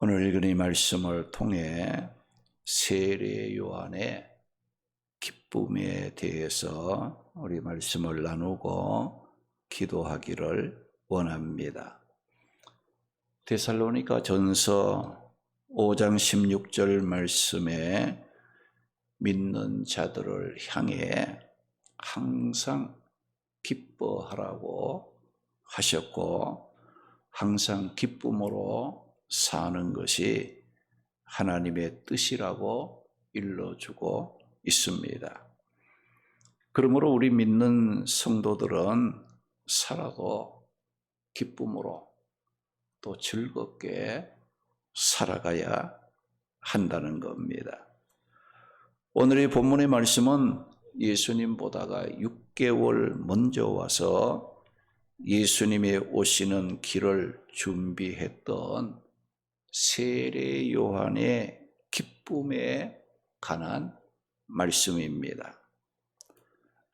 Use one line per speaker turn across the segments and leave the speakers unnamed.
오늘 읽은 이 말씀을 통해 세례 요한의 기쁨에 대해서 우리 말씀을 나누고 기도하기를 원합니다. 데살로니가 전서 5장 16절 말씀에 믿는 자들을 향해 항상 기뻐하라고 하셨고, 항상 기쁨으로 사는 것이 하나님의 뜻이라고 일러주고 있습니다. 그러므로 우리 믿는 성도들은 살아도 기쁨으로 또 즐겁게 살아가야 한다는 겁니다. 오늘의 본문의 말씀은 예수님보다가 6개월 먼저 와서 예수님의 오시는 길을 준비했던 세례 요한의 기쁨에 관한 말씀입니다.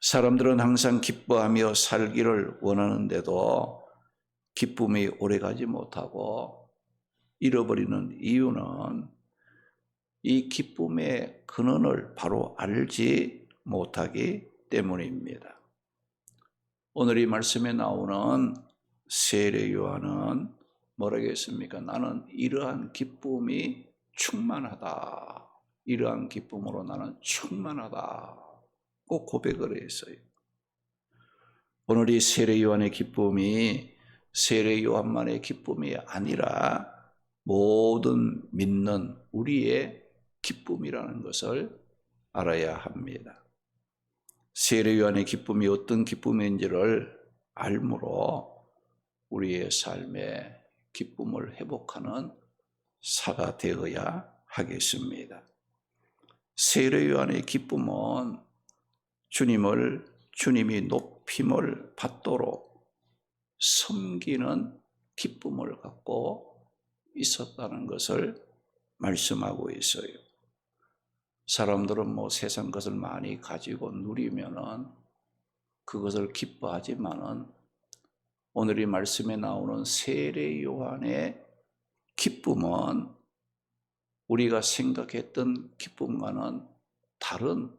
사람들은 항상 기뻐하며 살기를 원하는데도 기쁨이 오래가지 못하고 잃어버리는 이유는 이 기쁨의 근원을 바로 알지 못하기 때문입니다. 오늘 이 말씀에 나오는 세례 요한은 뭐라고 했습니까? 나는 이러한 기쁨이 충만하다. 이러한 기쁨으로 나는 충만하다. 꼭 고백을 했어요. 오늘 이 세례 요한의 기쁨이 세례 요한만의 기쁨이 아니라 모든 믿는 우리의 기쁨이라는 것을 알아야 합니다. 세례 요한의 기쁨이 어떤 기쁨인지를 알므로 우리의 삶에 기쁨을 회복하는 사가 되어야 하겠습니다. 세례 요한의 기쁨은 주님이 높임을 받도록 섬기는 기쁨을 갖고 있었다는 것을 말씀하고 있어요. 사람들은 세상 것을 많이 가지고 누리면은 그것을 기뻐하지만은 오늘 이 말씀에 나오는 세례 요한의 기쁨은 우리가 생각했던 기쁨과는 다른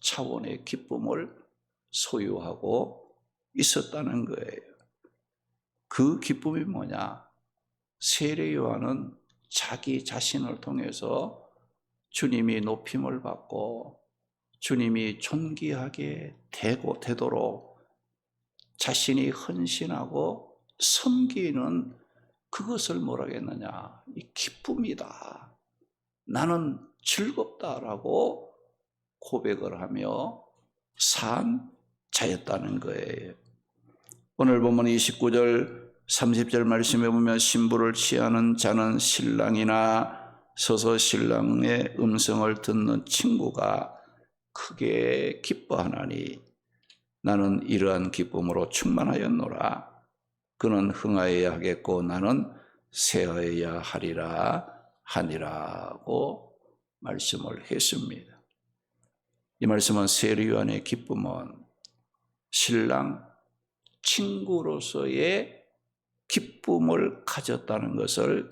차원의 기쁨을 소유하고 있었다는 거예요. 그 기쁨이 뭐냐? 세례 요한은 자기 자신을 통해서 주님이 높임을 받고 주님이 존귀하게 되도록 자신이 헌신하고 섬기는 그것을 뭐라고 했느냐? 이 기쁨이다. 나는 즐겁다라고 고백을 하며 산 자였다는 거예요. 오늘 보면 29절 30절 말씀에 보면 신부를 취하는 자는 신랑이나 서서 신랑의 음성을 듣는 친구가 크게 기뻐하나니 나는 이러한 기쁨으로 충만하였노라. 그는 흥하여야 하겠고 나는 쇠하여야 하리라 하니라고 말씀을 했습니다. 이 말씀은 세례 요한의 기쁨은 신랑 친구로서의 기쁨을 가졌다는 것을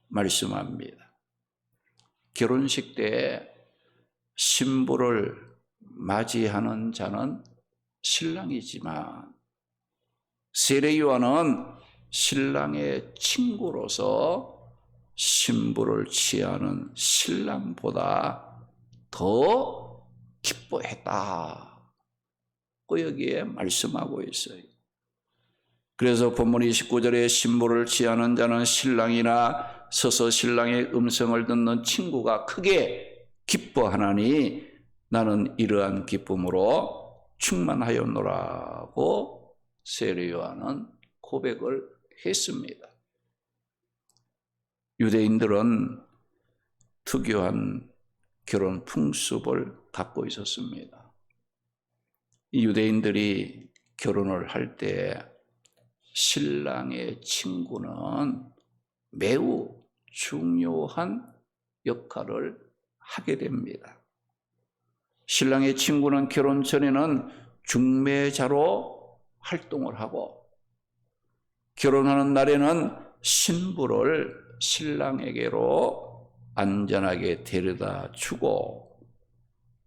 말씀합니다. 결혼식 때 신부를 맞이하는 자는 신랑이지만 세례 요한은 신랑의 친구로서 신부를 취하는 신랑보다 더 기뻐했다고 여기에 말씀하고 있어요. 그래서 본문 29절에 신부를 취하는 자는 신랑이나 서서 신랑의 음성을 듣는 친구가 크게 기뻐하나니 나는 이러한 기쁨으로 충만하였노라고 세례 요한은 고백을 했습니다. 유대인들은 특유한 결혼 풍습을 갖고 있었습니다. 이 유대인들이 결혼을 할 때 신랑의 친구는 매우 중요한 역할을 하게 됩니다. 신랑의 친구는 결혼 전에는 중매자로 활동을 하고 결혼하는 날에는 신부를 신랑에게로 안전하게 데려다 주고,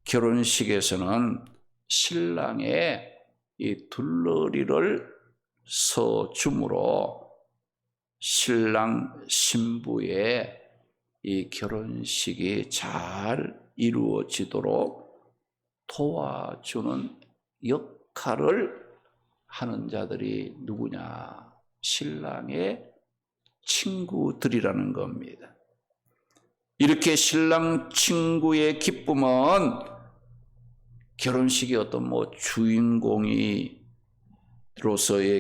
결혼식에서는 신랑의 이 둘러리를 서줌으로 신랑 신부의 이 결혼식이 잘 이루어지도록 도와주는 역할을 하는 자들이 누구냐? 신랑의 친구들이라는 겁니다. 이렇게 신랑 친구의 기쁨은 결혼식의 어떤 주인공이로서의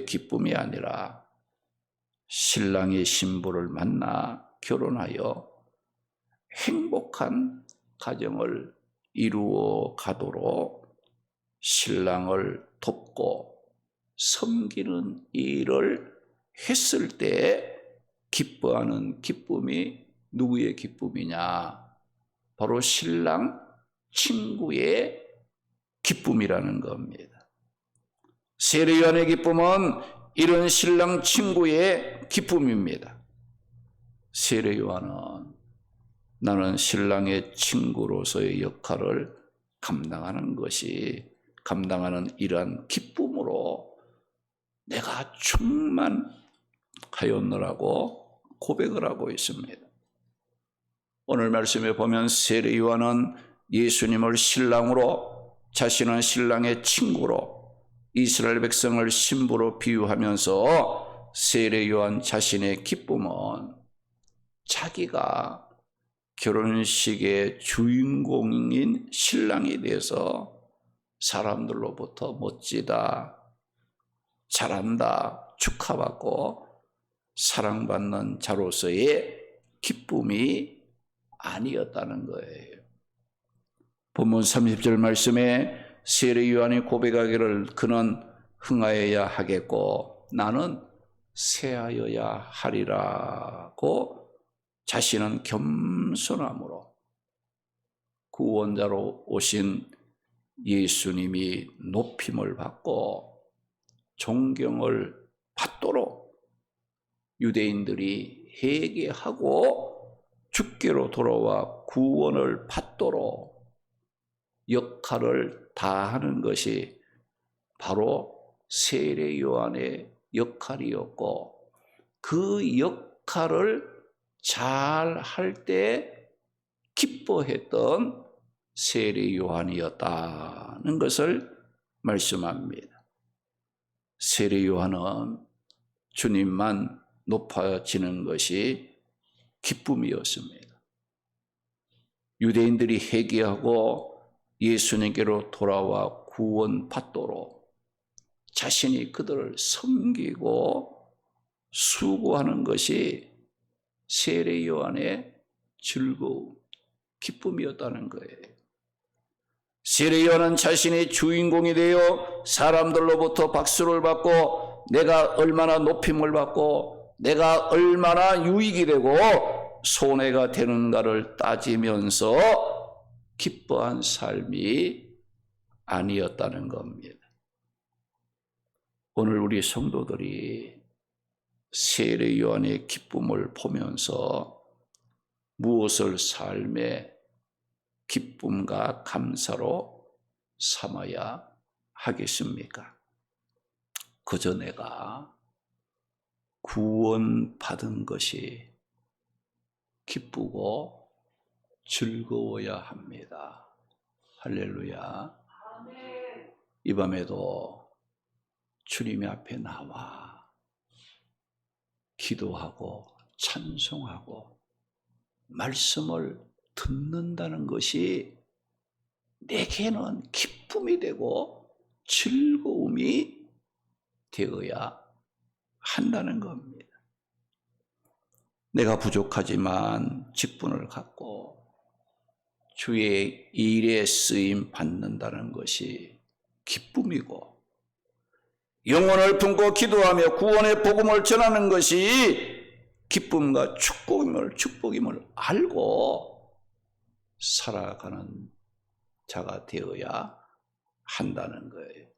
기쁨이 아니라 신랑이 신부를 만나 결혼하여 행복한 가정을 이루어 가도록 신랑을 돕고 섬기는 일을 했을 때 기뻐하는 기쁨이 누구의 기쁨이냐? 바로 신랑 친구의 기쁨이라는 겁니다. 세례요한의 기쁨은 이런 신랑 친구의 기쁨입니다. 세례요한은 나는 신랑의 친구로서의 역할을 감당하는 이러한 기쁨으로 내가 충만하였노라고 고백을 하고 있습니다. 오늘 말씀에 보면 세례요한은 예수님을 신랑으로, 자신은 신랑의 친구로, 이스라엘 백성을 신부로 비유하면서 세례요한 자신의 기쁨은 자기가 결혼식의 주인공인 신랑이 돼서 사람들로부터 멋지다, 잘한다, 축하받고 사랑받는 자로서의 기쁨이 아니었다는 거예요. 본문 30절 말씀에 세례요한이 고백하기를 그는 흥하여야 하겠고 나는 쇠하여야 하리라고 자신은 겸손함으로 구원자로 오신 예수님이 높임을 받고 존경을 받도록 유대인들이 회개하고 주께로 돌아와 구원을 받도록 역할을 다하는 것이 바로 세례요한의 역할이었고, 그 역할을 잘 할 때 기뻐했던 세례요한이었다는 것을 말씀합니다. 세례요한은 주님만 높아지는 것이 기쁨이었습니다. 유대인들이 회개하고 예수님께로 돌아와 구원받도록 자신이 그들을 섬기고 수고하는 것이 세례요한의 즐거움, 기쁨이었다는 거예요. 세례요한은 자신이 주인공이 되어 사람들로부터 박수를 받고 내가 얼마나 높임을 받고 내가 얼마나 유익이 되고 손해가 되는가를 따지면서 기뻐한 삶이 아니었다는 겁니다. 오늘 우리 성도들이 세례요한의 기쁨을 보면서 무엇을 삶의 기쁨과 감사로 삼아야 하겠습니까? 그저 내가 구원받은 것이 기쁘고 즐거워야 합니다. 할렐루야. 이 밤에도 주님의 앞에 나와 기도하고 찬송하고 말씀을 듣는다는 것이 내게는 기쁨이 되고 즐거움이 되어야 한다는 겁니다. 내가 부족하지만 직분을 갖고 주의 일에 쓰임 받는다는 것이 기쁨이고, 영혼을 품고 기도하며 구원의 복음을 전하는 것이 기쁨과 축복임을 알고 살아가는 자가 되어야 한다는 거예요.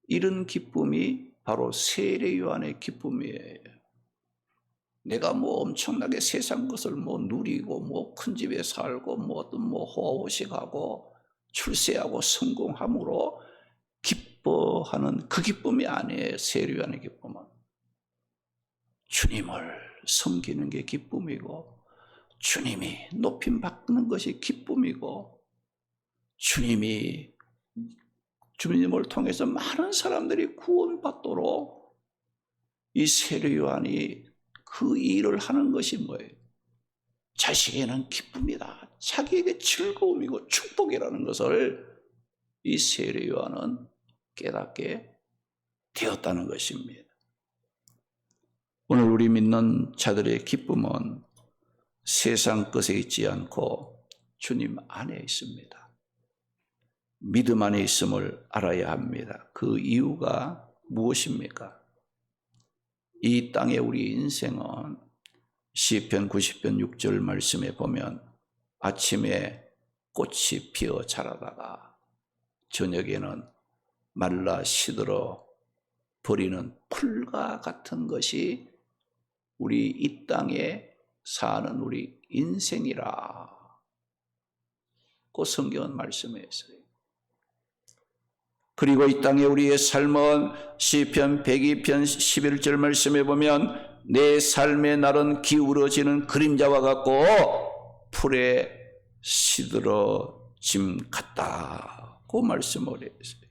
이런 기쁨이 바로 세례요한의 기쁨이에요. 내가 뭐 엄청나게 세상 것을 뭐 누리고 뭐 큰 집에 살고 뭐 어떤 뭐 호화호식하고 출세하고 성공함으로 기뻐하는 그 기쁨이 아니에요. 세례요한의 기쁨은 주님을 섬기는 게 기쁨이고, 주님이 높임 받는 것이 기쁨이고, 주님을 통해서 많은 사람들이 구원받도록 이 세례요한이 그 일을 하는 것이 뭐예요? 자식에게는 기쁨이다, 자기에게 즐거움이고 축복이라는 것을 이 세례요한은 깨닫게 되었다는 것입니다. 오늘 우리 믿는 자들의 기쁨은 세상 것에 있지 않고 주님 안에 있습니다. 믿음 안에 있음을 알아야 합니다. 그 이유가 무엇입니까? 이 땅의 우리 인생은 시편 90편 6절 말씀에 보면 아침에 꽃이 피어 자라다가 저녁에는 말라 시들어 버리는 풀과 같은 것이 우리 이 땅에 사는 우리 인생이라고 성경은 말씀했어요. 그리고 이 땅에 우리의 삶은 시편 102편 11절 말씀에 보면 내 삶의 날은 기울어지는 그림자와 같고 풀에 시들어짐 같다고 말씀을 했어요.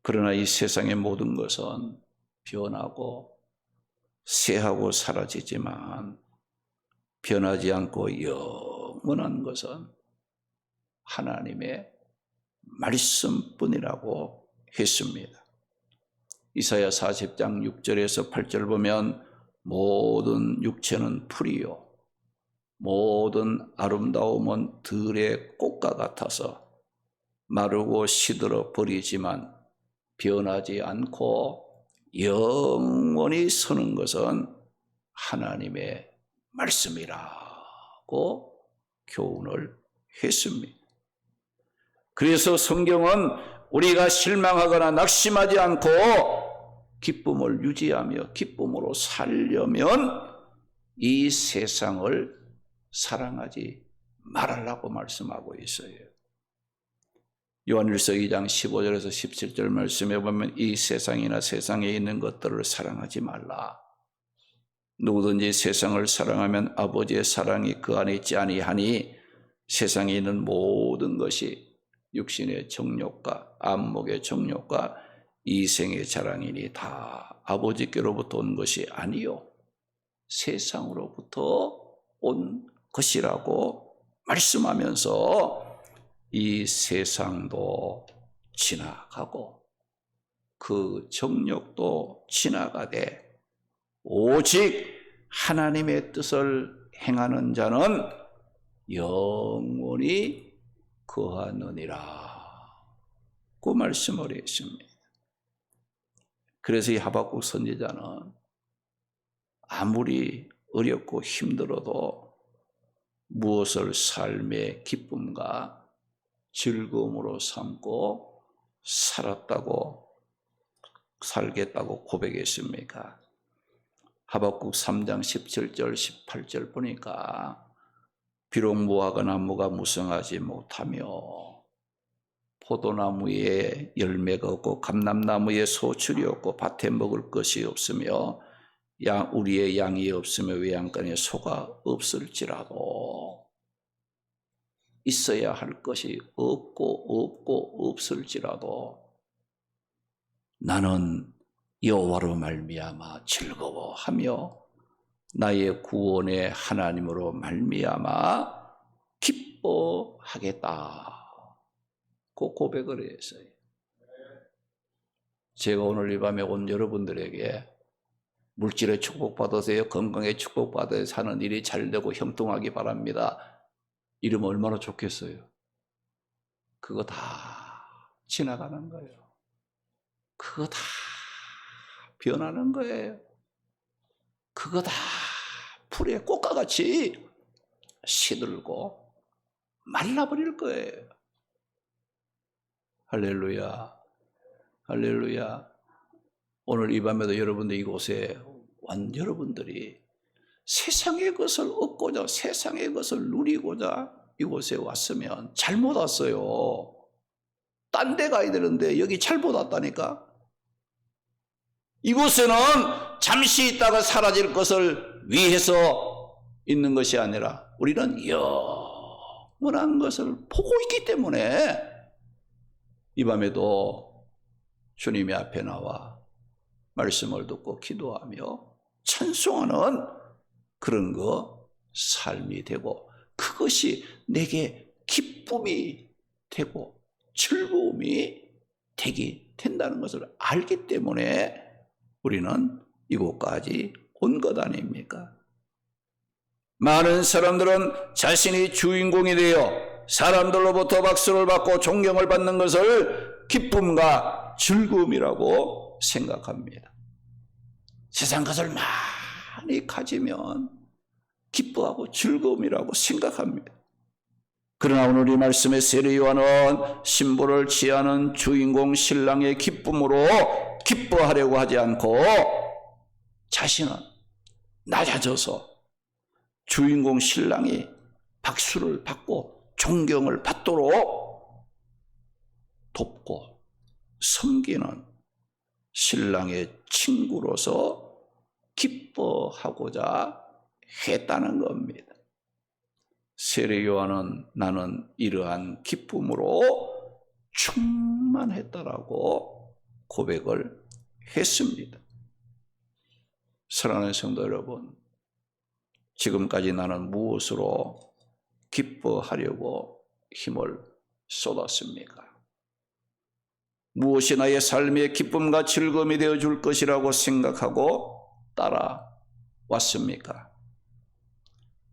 그러나 이 세상의 모든 것은 변하고 쇠하고 사라지지만 변하지 않고 영원한 것은 하나님의 말씀뿐이라고 했습니다. 이사야 40장 6절에서 8절 보면 모든 육체는 풀이요 모든 아름다움은 들의 꽃과 같아서 마르고 시들어 버리지만 변하지 않고 영원히 서는 것은 하나님의 말씀이라고 교훈을 했습니다. 그래서 성경은 우리가 실망하거나 낙심하지 않고 기쁨을 유지하며 기쁨으로 살려면 이 세상을 사랑하지 말라고 말씀하고 있어요. 요한일서 2장 15절에서 17절 말씀에 보면 이 세상이나 세상에 있는 것들을 사랑하지 말라. 누구든지 세상을 사랑하면 아버지의 사랑이 그 안에 있지 아니하니 세상에 있는 모든 것이 육신의 정욕과 안목의 정욕과 이생의 자랑이니 다 아버지께로부터 온 것이 아니요 세상으로부터 온 것이라고 말씀하면서 이 세상도 지나가고 그 정욕도 지나가되 오직 하나님의 뜻을 행하는 자는 영원히 거하느니라 그 말씀을 했습니다. 그래서 이 하박국 선지자는 아무리 어렵고 힘들어도 무엇을 삶의 기쁨과 즐거움으로 삼고 살겠다고 고백했습니까? 하박국 3장 17절 18절 보니까 비록 무화과 나무가 무성하지 못하며 포도나무에 열매가 없고 감람나무에 소출이 없고 밭에 먹을 것이 없으며 우리의 양이 없으며 외양간에 소가 없을지라도 있어야 할 것이 없고 없을지라도 나는 여호와로 말미암아 즐거워하며 나의 구원의 하나님으로 말미암아 기뻐하겠다 그 고백을 했어요. 제가 오늘 이 밤에 온 여러분들에게 물질의 축복받으세요, 건강의 축복받아서 사는 일이 잘되고 형통하기 바랍니다 이러면 얼마나 좋겠어요. 그거 다 지나가는 거예요. 그거 다 변하는 거예요. 그거 다 풀의 꽃과 같이 시들고 말라버릴 거예요. 할렐루야, 할렐루야. 오늘 이 밤에도 여러분들 이곳에 여러분들이 세상의 것을 얻고자, 세상의 것을 누리고자 이곳에 왔으면 잘못 왔어요. 딴 데 가야 되는데 여기 잘못 왔다니까. 이곳에는 잠시 있다가 사라질 것을 위해서 있는 것이 아니라 우리는 영원한 것을 보고 있기 때문에 이 밤에도 주님의 앞에 나와 말씀을 듣고 기도하며 찬송하는 그런 삶이 되고, 그것이 내게 기쁨이 되고 즐거움이 된다는 것을 알기 때문에 우리는 이곳까지 온 것 아닙니까? 많은 사람들은 자신이 주인공이 되어 사람들로부터 박수를 받고 존경을 받는 것을 기쁨과 즐거움이라고 생각합니다. 세상 것을 많이 가지면 기뻐하고 즐거움이라고 생각합니다. 그러나 오늘 이 말씀의 세례 요한은 신부를 취하는 주인공 신랑의 기쁨으로 기뻐하려고 하지 않고 자신은 낮아져서 주인공 신랑이 박수를 받고 존경을 받도록 돕고 섬기는 신랑의 친구로서 기뻐하고자 했다는 겁니다. 세례 요한은 나는 이러한 기쁨으로 충만했다라고 고백을 했습니다. 사랑하는 성도 여러분, 지금까지 나는 무엇으로 기뻐하려고 힘을 쏟았습니까? 무엇이 나의 삶의 기쁨과 즐거움이 되어줄 것이라고 생각하고 따라왔습니까?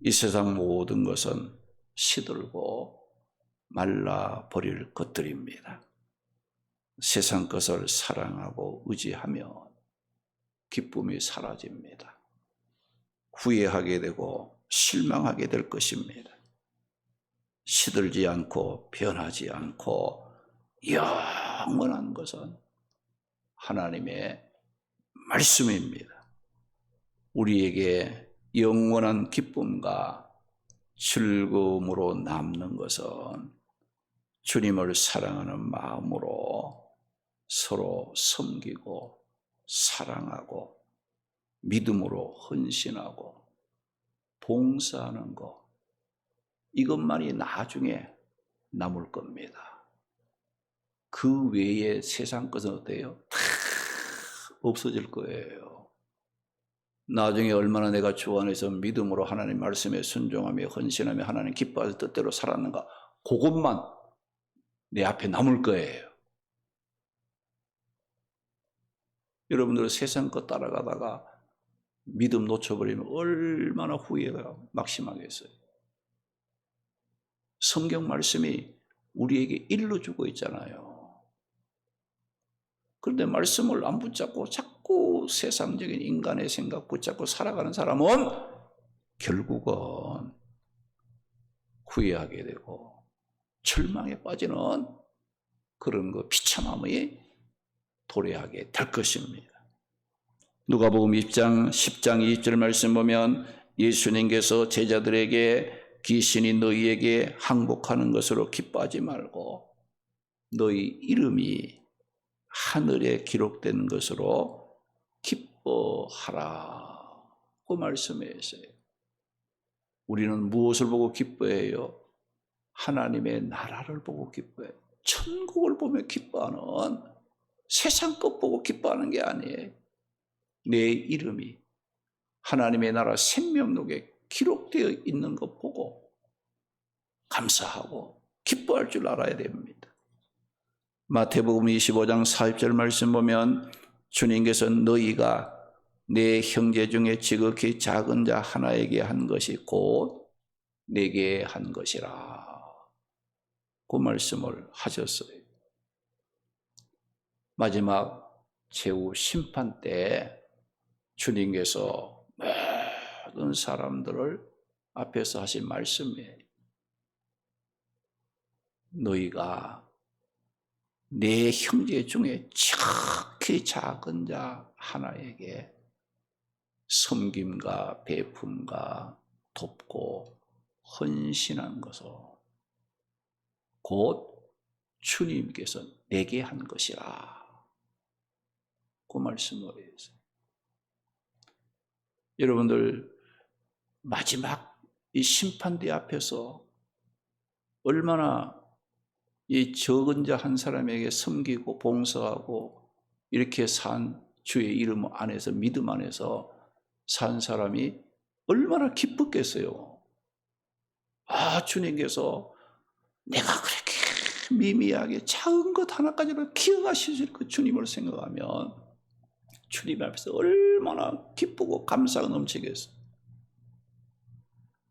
이 세상 모든 것은 시들고 말라버릴 것들입니다. 세상 것을 사랑하고 의지하면 기쁨이 사라집니다. 후회하게 되고 실망하게 될 것입니다. 시들지 않고 변하지 않고 영원한 것은 하나님의 말씀입니다. 우리에게 영원한 기쁨과 즐거움으로 남는 것은 주님을 사랑하는 마음으로 서로 섬기고 사랑하고 믿음으로 헌신하고 봉사하는 것, 이것만이 나중에 남을 겁니다. 그 외에 세상 것은 어때요? 다 없어질 거예요. 나중에 얼마나 내가 주 안에서 믿음으로 하나님 말씀에 순종하며 헌신하며 하나님 기뻐하는 뜻대로 살았는가, 그것만 내 앞에 남을 거예요. 여러분들 세상 것 따라가다가 믿음 놓쳐버리면 얼마나 후회가 막심하겠어요. 성경 말씀이 우리에게 일러주고 있잖아요. 그런데 말씀을 안 붙잡고 자꾸 세상적인 인간의 생각 붙잡고 살아가는 사람은 결국은 후회하게 되고 절망에 빠지는 그런 비참함이 도래하게 될 것입니다. 누가복음 10장 20절 말씀 보면 예수님께서 제자들에게 귀신이 너희에게 항복하는 것으로 기뻐하지 말고 너희 이름이 하늘에 기록된 것으로 기뻐하라고 말씀하셨어요. 우리는 무엇을 보고 기뻐해요? 하나님의 나라를 보고 기뻐해요. 천국을 보며 기뻐하는, 세상 것 보고 기뻐하는 게 아니에요. 내 이름이 하나님의 나라 생명록에 기록되어 있는 것 보고 감사하고 기뻐할 줄 알아야 됩니다. 마태복음 25장 40절 말씀 보면 주님께서 너희가 내 형제 중에 지극히 작은 자 하나에게 한 것이 곧 내게 한 것이라, 그 말씀을 하셨어요. 마지막 최후 심판 때 주님께서 모든 사람들을 앞에서 하신 말씀이에요. 너희가 내 형제 중에 지극히 작은 자 하나에게 섬김과 베품과 돕고 헌신한 것을 곧 주님께서 내게 한 것이라. 그 말씀을 해서 여러분들 마지막 이 심판대 앞에서 얼마나 이 적은 자 한 사람에게 섬기고 봉사하고 이렇게 산 주의 이름 안에서 믿음 안에서 산 사람이 얼마나 기뻤겠어요. 아, 주님께서 내가 그렇게 미미하게 작은 것 하나까지도 기억하실 그 주님을 생각하면 주님 앞에서 얼마나 기쁘고 감사가 넘치겠어요.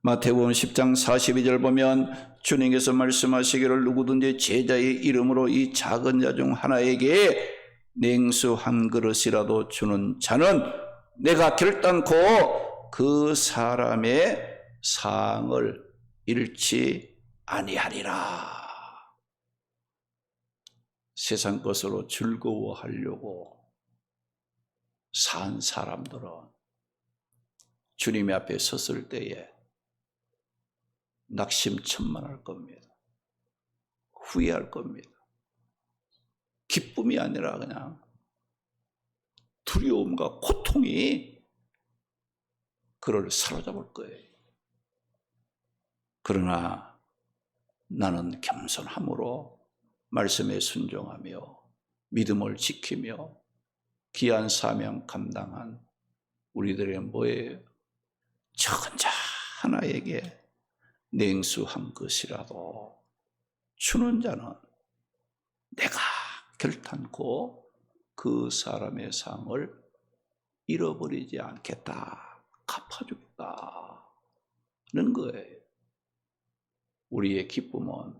마태복음 10장 42절 보면 주님께서 말씀하시기를 누구든지 제자의 이름으로 이 작은 자 중 하나에게 냉수 한 그릇이라도 주는 자는 내가 결단코 그 사람의 상을 잃지 아니하리라. 세상 것으로 즐거워하려고 산 사람들은 주님 앞에 섰을 때에 낙심천만할 겁니다. 후회할 겁니다. 기쁨이 아니라 그냥 두려움과 고통이 그를 사로잡을 거예요. 그러나 나는 겸손함으로 말씀에 순종하며 믿음을 지키며 귀한 사명 감당한 우리들의 뭐예요? 적은 자 하나에게 냉수 한 것이라도 주는 자는 내가 결단코 그 사람의 상을 잃어버리지 않겠다, 갚아주겠다는 거예요. 우리의 기쁨은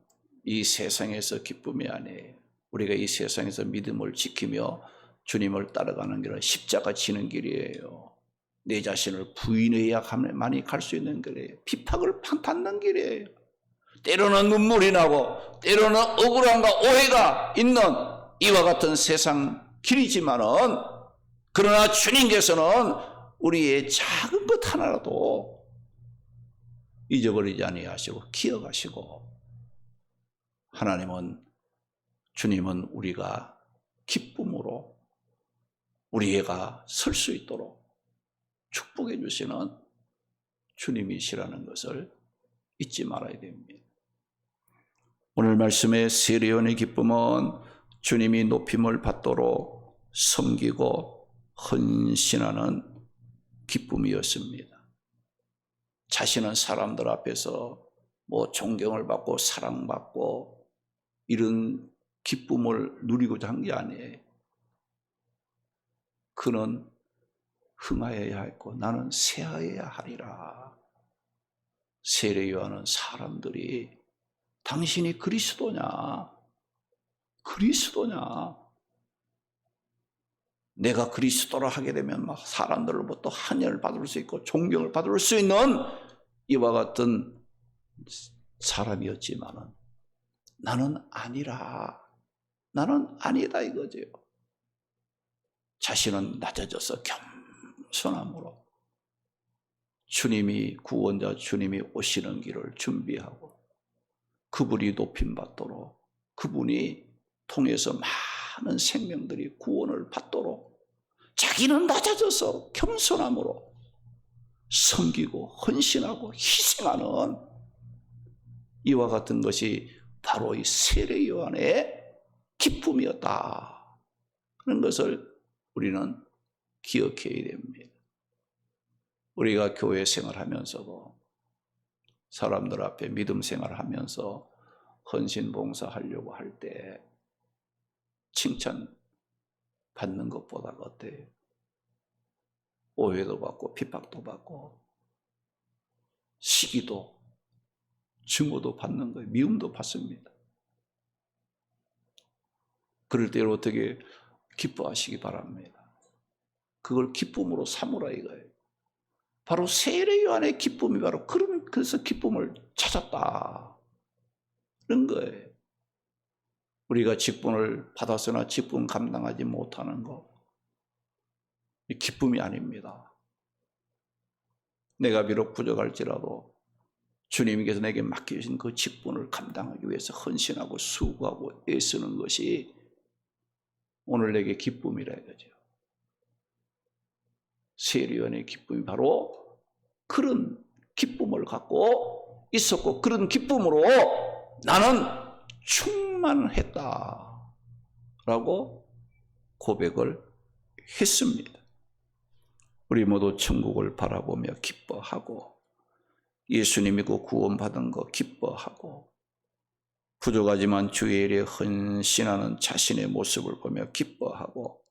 이 세상에서 기쁨이 아니에요. 우리가 이 세상에서 믿음을 지키며 주님을 따라가는 길은 십자가 지는 길이에요. 내 자신을 부인해야만이 갈 수 있는 길이에요. 핍박을 받는 길이에요. 때로는 눈물이 나고 때로는 억울함과 오해가 있는 이와 같은 세상 길이지만은 그러나 주님께서는 우리의 작은 것 하나라도 잊어버리지 아니하시고 기억하시고 주님은 우리가 기쁨으로 우리가 설 수 있도록 축복해 주시는 주님이시라는 것을 잊지 말아야 됩니다. 오늘 말씀의 세례요한의 기쁨은 주님이 높임을 받도록 섬기고 헌신하는 기쁨이었습니다. 자신은 사람들 앞에서 존경을 받고 사랑받고 이런 기쁨을 누리고자 한 게 아니에요. 그는 흥하여야 했고 나는 쇠하여야 하리라. 세례요한은 사람들이 당신이 그리스도냐? 내가 그리스도라 하게 되면 사람들로부터 환영을 받을 수 있고 존경을 받을 수 있는 이와 같은 사람이었지만은 나는 아니라. 나는 아니다 이거죠. 자신은 낮아져서 겸손함으로 주님이 구원자 주님이 오시는 길을 준비하고 그분이 높임받도록 그분이 통해서 많은 생명들이 구원을 받도록 자기는 낮아져서 겸손함으로 섬기고 헌신하고 희생하는 이와 같은 것이 바로 이 세례 요한의 기쁨이었다 하는 것을 우리는 기억해야 됩니다. 우리가 교회 생활하면서도 사람들 앞에 믿음 생활하면서 헌신 봉사하려고 할 때 칭찬 받는 것보다 어때요? 오해도 받고 핍박도 받고 시기도 증오도 받는 거예요. 미움도 받습니다. 그럴 때 어떻게 기뻐하시기 바랍니다. 그걸 기쁨으로 삼으라 이거예요. 바로 세례 요한의 기쁨이 바로 그래서 기쁨을 찾았다는 거예요. 우리가 직분을 받았으나 직분 감당하지 못하는 거, 이 기쁨이 아닙니다. 내가 비록 부족할지라도 주님께서 내게 맡겨주신 그 직분을 감당하기 위해서 헌신하고 수고하고 애쓰는 것이 오늘 내게 기쁨이라 이거죠. 세리원의 기쁨이 바로 그런 기쁨을 갖고 있었고 그런 기쁨으로 나는 충만했다라고 고백을 했습니다. 우리 모두 천국을 바라보며 기뻐하고 예수님 믿고 구원받은 거 기뻐하고 부족하지만 주의 일에 헌신하는 자신의 모습을 보며 기뻐하고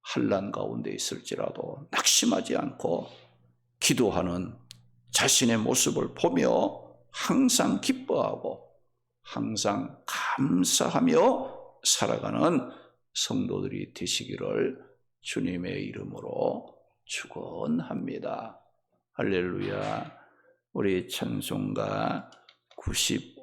환난 가운데 있을지라도 낙심하지 않고 기도하는 자신의 모습을 보며 항상 기뻐하고 항상 감사하며 살아가는 성도들이 되시기를 주님의 이름으로 축원합니다. 할렐루야. 우리 찬송가 95